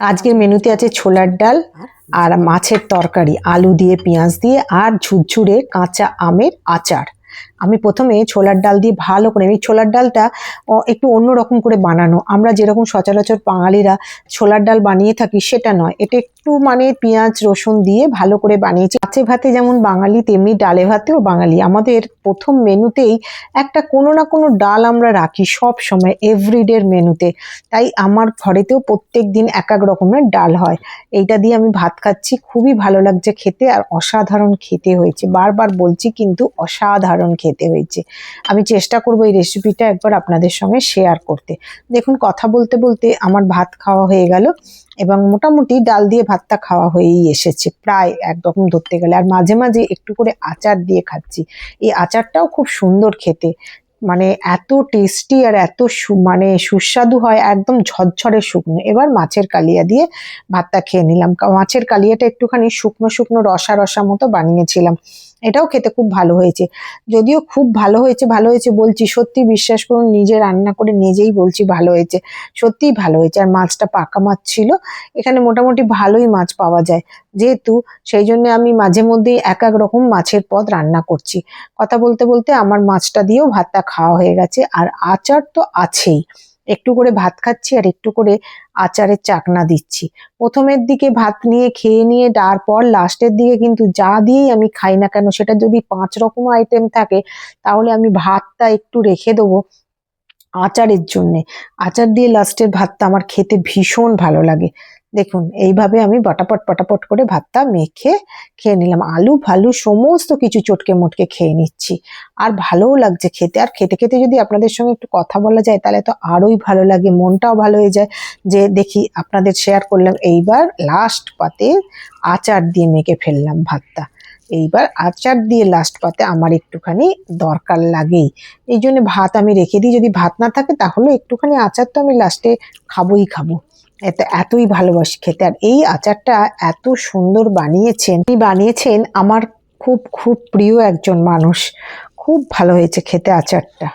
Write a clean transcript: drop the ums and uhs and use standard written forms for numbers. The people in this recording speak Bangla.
আজকের মেনুতে আছে ছোলার ডাল আর মাছের তরকারি, আলু দিয়ে পেঁয়াজ দিয়ে আর ঝুরঝুরে কাঁচা আমের আচার। আমি প্রথমে ছোলার ডাল দিয়ে ভালো করে, এই ছোলার ডালটা একটু অন্যরকম করে বানানো। আমরা যেরকম সচরাচর বাঙালিরা ছোলার ডাল বানিয়ে থাকি সেটা নয়, এটা একটু মানে পেঁয়াজ রসুন দিয়ে ভালো করে বানিয়েছি। মাছে ভাতে যেমন বাঙালি তেমনি ডালে ভাতেও বাঙালি। আমাদের প্রথম মেনুতেই একটা কোনো না কোনো ডাল আমরা রাখি সব সময়, এভরিডের মেনুতে। তাই আমার ঘরেতেও প্রত্যেক দিন এক এক রকমের ডাল হয়। এইটা দিয়ে আমি ভাত খাচ্ছি, খুবই ভালো লাগছে খেতে আর অসাধারণ খেতে হয়েছে। বারবার বলছি কিন্তু অসাধারণ খেতে হয়েছে। আমি চেষ্টা করব এই রেসিপিটা একবার আপনাদের সঙ্গে শেয়ার করতে। দেখুন, কথা বলতে বলতে আমার ভাত খাওয়া হয়ে গেল এবং মোটামুটি ডাল দিয়ে ভাতটা খাওয়া হয়েই এসেছে প্রায় একরকম ধরতে গেলে। আর মাঝে মাঝে একটু করে আচার দিয়ে খাচ্ছি। এই আচারটাও খুব সুন্দর খেতে, মানে এত টেস্টি আর এত মানে সুস্বাদু হয়, একদম ঝরঝরে শুকনো। এবার মাছের কালিয়া দিয়ে ভাতটা খেয়ে নিলাম। মাছের কালিয়াটা একটুখানি শুকনো শুকনো রসা রসা মতো বানিয়েছিলাম, এটাও খেতে খুব ভালো হয়েছে। যদিও খুব ভালো হয়েছে ভালো হয়েছে বলছি, সত্যি বিশ্বাস করুন, নিজে রান্না করে নিজেই বলছি ভালো হয়েছে, সত্যিই ভালো হয়েছে। আর মাছটা পাকা মাছ ছিল, এখানে মোটামুটি ভালোই মাছ পাওয়া যায় যেহেতু, সেই জন্য আমি মাঝে মধ্যেই এক এক রকম মাছের পদ রান্না করছি। কথা বলতে বলতে আমার মাছটা দিয়েও ভাতটা খাওয়া হয়ে গেছে। আর আচার তো আছেই, একটু করে ভাত খাচ্ছি আর একটু করে আচারের চাকনা দিচ্ছি। প্রথমের দিকে ভাত নিয়ে খেয়ে নিয়ে তারপর লাস্টের দিকে কিন্তু যা দিয়েই আমি খাই না কেন, সেটা যদি 5 রকম আইটেম থাকে তাহলে আমি ভাতটা একটু রেখে দেবো আচারের জন্যে। আচার দিয়ে লাস্টের ভাতটা আমার খেতে ভীষণ ভালো লাগে। দেখুন, এইভাবে আমি পটাপট পটাপট করে ভাতটা মেখে খেয়ে নিলাম। আলু ফালু সমস্ত কিছু চটকে মোটকে খেয়ে নিচ্ছি, আর ভালোও লাগছে খেতে। আর খেতে খেতে যদি আপনাদের সঙ্গে একটু কথা বলা যায় তাহলে তো আরোই ভালো লাগে, মনটাও ভালো হয়ে যায়। যে দেখি আপনাদের শেয়ার করলাম। এইবার লাস্ট পাতে আচার দিয়ে মেখে ফেললাম ভাতটা। এইবার আচার দিয়ে লাস্ট পাতে আমার একটুখানি দরকার লাগেই, এই জন্য ভাত আমি রেখে দিই। যদি ভাত না থাকে তাহলে একটুখানি আচার তো আমি লাস্টে খাবোই খাবো, এতই ভালোবাসি খেতে। আর এই আচারটা এত সুন্দর বানিয়েছেন আমার খুব খুব প্রিয় একজন মানুষ। খুব ভালো হয়েছে খেতে আচারটা।